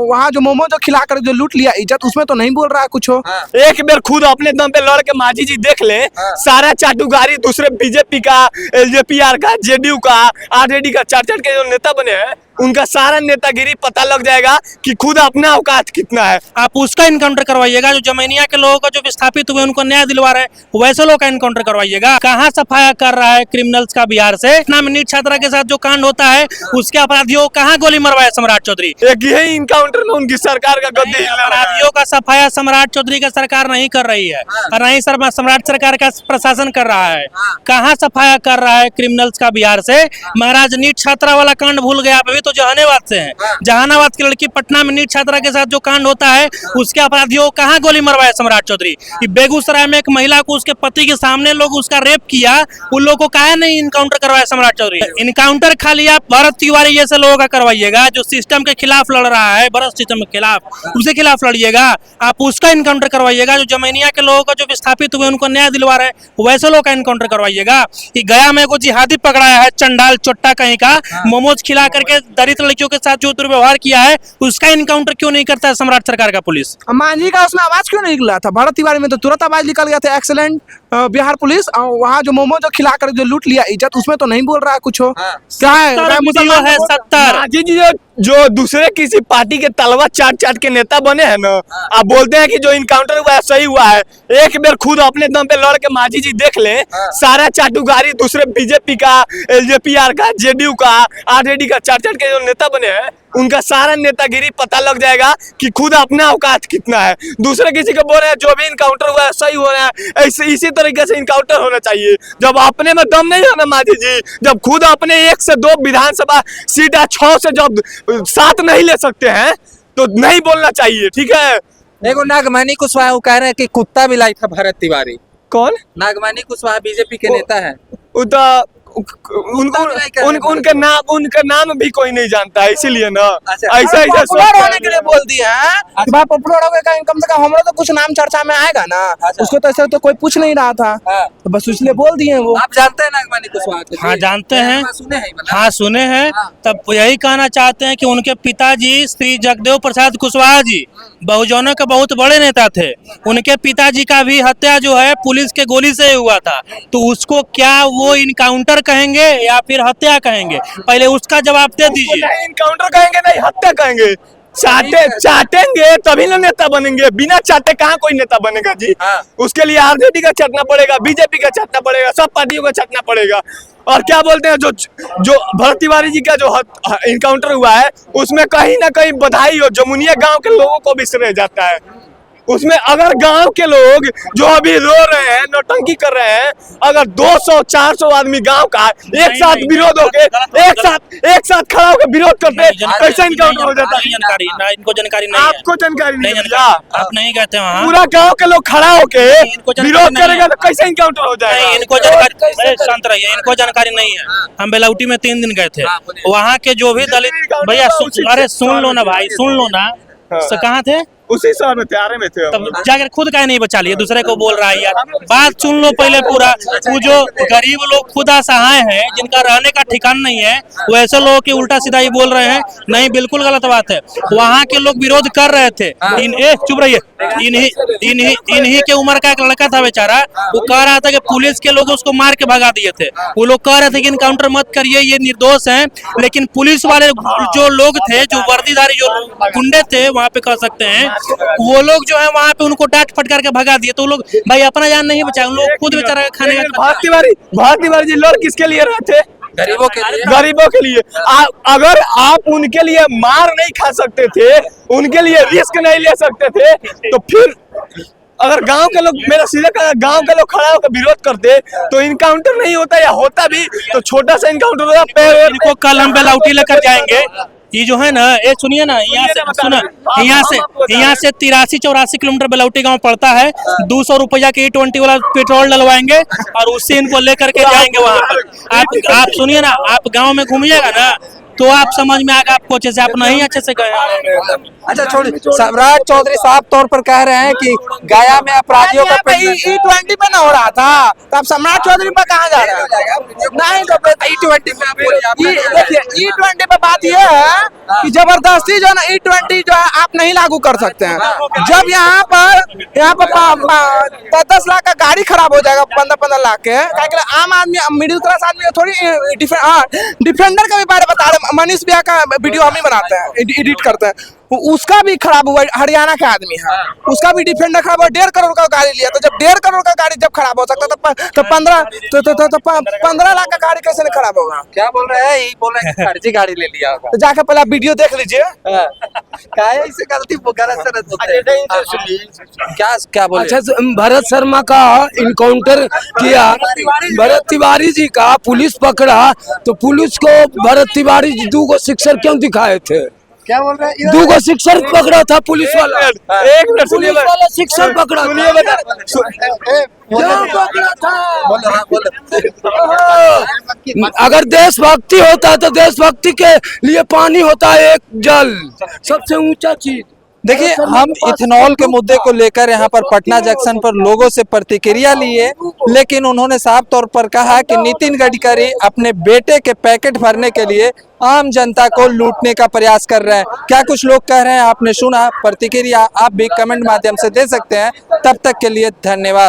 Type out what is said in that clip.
वहाँ जो मोमो जो खिला कर जो लूट लिया इज्जत, उसमें तो नहीं बोल रहा है कुछ हो। एक बार खुद अपने दम पे लड़ के मांझी जी देख ले, सारा चाटुकारी दूसरे बीजेपी का, एलजेपीआर का, जेडीयू का, आरजेडी का, चढ़ के जो नेता बने हैं उनका सारा नेतागिरी पता लग जाएगा कि खुद अपना औकात कितना है। आप उसका इनकाउंटर करवाइएगा जो जमैनिया के लोगों का जो विस्थापित हुए उनको न्याय दिलवा रहे हैं, वैसे लोग का इनकाउंटर करवाइएगा। कहाँ सफाया कर रहा है क्रिमिनल्स का बिहार से? इतना में नीट छात्रा के साथ जो कांड होता है उसके अपराधियों को कहाँ गोली मरवाया सम्राट चौधरी? एक यही इनकाउंटर में उनकी सरकार का गद्दी हिला रहा है। अपराधियों का सफाया सम्राट चौधरी का सरकार नहीं कर रही है और नहीं सम्राट सरकार का प्रशासन कर रहा है। कहाँ सफाया कर रहा है क्रिमिनल्स का बिहार से? महाराज नीट छात्रा वाला कांड भूल गया, अभी तो जहानाबाद से है। जहानाबाद की लड़की पटना में नीट छात्रा के साथ जो कांड होता है उसके अपराधियों को कहाँ गोली मरवाया सम्राट चौधरी? बेगूसराय में एक महिला को उसके पति के सामने लोग उसका रेप किया, उन लोगों को काहे नहीं इनकाउंटर करवाया सम्राट चौधरी? इनकाउंटर खाली आप भरत तिवारी जैसे लोगों का करवाइएगा जो सिस्टम के खिलाफ लड़ रहा है, भरत सिस्टम के खिलाफ, उसके खिलाफ लड़िएगा। आप उसका इनकाउंटर करवाइएगा जो जमैनिया के लोगों का जो विस्थापित हुए उनको न्याय दिलवा रहे हैं, वैसे लोग का इनकाउंटर करवाइएगा। कि गया में को जिहादी पकड़ाया है, चंडाल चोट्टा कहीं का, मोमोज खिला करके दलित लड़कियों के साथ जो दुर्व्यवहार किया है उसका इनकाउंटर क्यों नहीं करता है सम्राट सरकार का पुलिस? मांझी का उसमें आवाज क्यों नहीं निकला था? भरत तिवारी में तो तुरंत आवाज निकल गया था, एक्सीलेंट बिहार पुलिस। वहाँ जो मोमो जो खिला कर जो लूट लिया इज्जत, उसमें तो नहीं बोल रहा है कुछ हो। क्या है 70 मांझी जी जो दूसरे किसी पार्टी के तलवा चाट के नेता बने हैं ना, आप बोलते हैं कि जो इनकाउंटर हुआ है सही हुआ है। एक बार खुद अपने दम पे लड़ के मांझी जी देख ले, सारा चाटुकारी दूसरे बीजेपी का, एलजेपीआर का, जेडीयू का, आरजेडी का, चढ़ के जो नेता बने हैं उनका सारा नेतागिरी पता लग जाएगा कि खुद अपना औकात कितना है। दूसरे किसी को बोल रहे हैं जो भी इनकाउंटर हुआ है सही हो रहा है, ऐसे इसी तरीके से इनकाउंटर होना चाहिए। जब अपने में दम नहीं है ना मांझी जी, जब खुद अपने 1 से 2 विधानसभा सीट 6 से जब 7 नहीं ले सकते हैं तो नहीं बोलना चाहिए, ठीक है। देखो नागमणि कुशवाहा वो कह रहे हैं कि कुत्ता भी लाई था भरत तिवारी। कौन? नागमणि कुशवाहा बीजेपी के नेता है। उनका नाम भी कोई नहीं जानता है, इसीलिए ना ऐसा पॉपुलर होने के लिए बोल दिया है। पॉपुलर हो गए कम से कम हमारा तो कुछ नाम चर्चा में आएगा ना। उसको तो ऐसे तो कोई पूछ नहीं रहा था, तो बस इसलिए बोल दिए वो। आप जानते हैं नागमणि कुशवाहा को? हाँ जानते हैं, हाँ सुने हैं। तब यही कहना चाहते हैं कि उनके पिताजी श्री जगदेव प्रसाद कुशवाहा जी बहुजनों के बहुत बड़े नेता थे। उनके पिताजी का भी हत्या जो है पुलिस के गोली से हुआ था, तो उसको क्या वो इनकाउंटर कहेंगे या फिर हत्या कहेंगे? पहले उसका जवाब दे दीजिए। इनकाउंटर कहेंगे नहीं हत्या कहेंगे। चाटेंगे तभी ना नेता बनेंगे, बिना चाटे कहाँ कोई नेता बनेगा जी। उसके लिए आरजेडी का चाटना पड़ेगा, बीजेपी का चाटना पड़ेगा, सब पार्टियों का चाटना पड़ेगा। और क्या बोलते हैं जो भरत तिवारी जी का जो इनकाउंटर हुआ है उसमें कहीं ना कहीं बधाई हो जमुनिया गांव के लोगों को भी श्रेय जाता है। उसमें अगर गांव के लोग जो अभी रो रहे हैं, नौटंकी कर रहे हैं, अगर 200-400 आदमी गांव का एक साथ विरोध होके एक साथ खड़ा होकर विरोध करते कैसे इनकाउंटर हो जाता है? इनको जानकारी नहीं है। आपको जानकारी नहीं है? आप नहीं कहते वहाँ पूरा गांव के लोग खड़ा होके विरोध करेगा तो कैसे इनकाउंटर हो जाएगा? इनको जानकारी, शांत रहिए, इनको जानकारी नहीं है। हम बेलाउटी में 3 दिन गए थे, वहाँ के जो भी दलित भैया, अरे सुन लो ना भाई, सुन लो ना। कहाँ थे? उसी शहर में त्यारे में थे। तब जाकर खुद का नहीं बचा लिया, दूसरे को बोल रहा है यार। बात सुन लो पहले पूरा। वो जो गरीब लोग खुद असहाय हैं, जिनका रहने का ठिकाना नहीं है, वैसे लोगों की उल्टा सीधा ही बोल रहे हैं। नहीं, बिल्कुल गलत बात है। वहाँ के लोग विरोध कर रहे थे। चुप रहिए। इन्हीं के उम्र का एक लड़का था बेचारा, वो कह रहा था कि पुलिस के लोग उसको मार के भगा दिए थे। वो लोग कह रहे थे कि इनकाउंटर मत करिए, ये निर्दोष हैं। लेकिन पुलिस वाले जो लोग थे, जो वर्दीधारी जो गुंडे थे वहाँ पे, कह सकते हैं वो लोग जो है वहाँ पे उनको डांट फटकार के भगा दिए। तो लोग भाई अपना जान नहीं बचाए, उन लोग खुद बेचारा खाने का। भारत तिवारी जी लड़ किसके लिए रहे थे? गरीबों के लिए। गरीबों के लिए। अगर आप उनके लिए मार नहीं खा सकते थे, उनके लिए रिस्क नहीं ले सकते थे, तो फिर अगर गांव के लोग, मेरा सीधे कहा, गांव के लोग खड़ा होकर विरोध करते तो इनकाउंटर नहीं होता, या होता भी तो छोटा सा इनकाउंटर होता। इनको कल हम बेलाउटी लेकर जाएंगे। ये जो है ना, ये सुनिए ना, यहाँ से 83-84 किलोमीटर बेलाउटी गांव पड़ता है। 200 रुपया के E20 वाला पेट्रोल डलवाएंगे और उससे इनको लेकर के जाएंगे वहाँ पर। आप सुनिए ना, आप गांव में घूमिएगा ना, तो आप समझ में आएगा आपको अच्छे से, आप नहीं अच्छे से गए हैं। अच्छा छोड़िए, सम्राट चौधरी साफ तौर पर कह रहे हैं कि गया में अपराधियों का E20 पे ना हो रहा था, तब सम्राट चौधरी पर कहाँ जा रहा है? नहीं तो E20 देखिए E20 पे बात ये है कि जबरदस्ती जो है ना E20 जो है आप नहीं लागू कर सकते हैं। जब यहाँ पर 10 लाख का गाड़ी खराब हो जाएगा 15 लाख के, आम आदमी मिडिल क्लास आदमी थोड़ी डिफेंडर का भी बारे बता रहे, मनीष भैया का वीडियो हम ही बनाते हैं, एडिट करते हैं, उसका भी खराब हुआ, हरियाणा का आदमी है, उसका भी डिफेंडर खराब हुआ, 1.5 करोड़ का गाड़ी लिया। तो जब 1.5 करोड़ का गाड़ी जब खराब हो सकता तो 15 लाख का गाड़ी कैसे नहीं खराब होगा? क्या बोल रहे हैं? यही बोल रहे हैं कि फर्जी गाड़ी ले लिया होगा। तो जाकर पहले आप वीडियो देख लीजिए। क्या है इसे गलती गलत से होते हैं? क्या बोले? अच्छा, भरत शर्मा का इनकाउंटर किया, भरत तिवारी जी का पुलिस पकड़ा, तो पुलिस को भरत तिवारी जी 2 सिक्सर क्यों दिखाए थे? क्या बोल रहे हैं? 2 सिक्सर पकड़ा था पुलिस वाला, एक मिनट सुनिए, पुलिस वाला सिक्सर पकड़ा सुनिए था। बेटा, क्यों पकड़ा था? बोलो। अगर देशभक्ति होता तो देशभक्ति के लिए पानी होता है, एक जल सबसे ऊंचा चीज। देखिए, हम इथेनॉल के मुद्दे को लेकर यहाँ पर पटना जंक्शन पर लोगों से प्रतिक्रिया लिए, लेकिन उन्होंने साफ तौर पर कहा कि नितिन गडकरी अपने बेटे के पैकेट भरने के लिए आम जनता को लूटने का प्रयास कर रहे हैं। क्या कुछ लोग कह रहे हैं आपने सुना, प्रतिक्रिया आप भी कमेंट माध्यम से दे सकते हैं। तब तक के लिए धन्यवाद।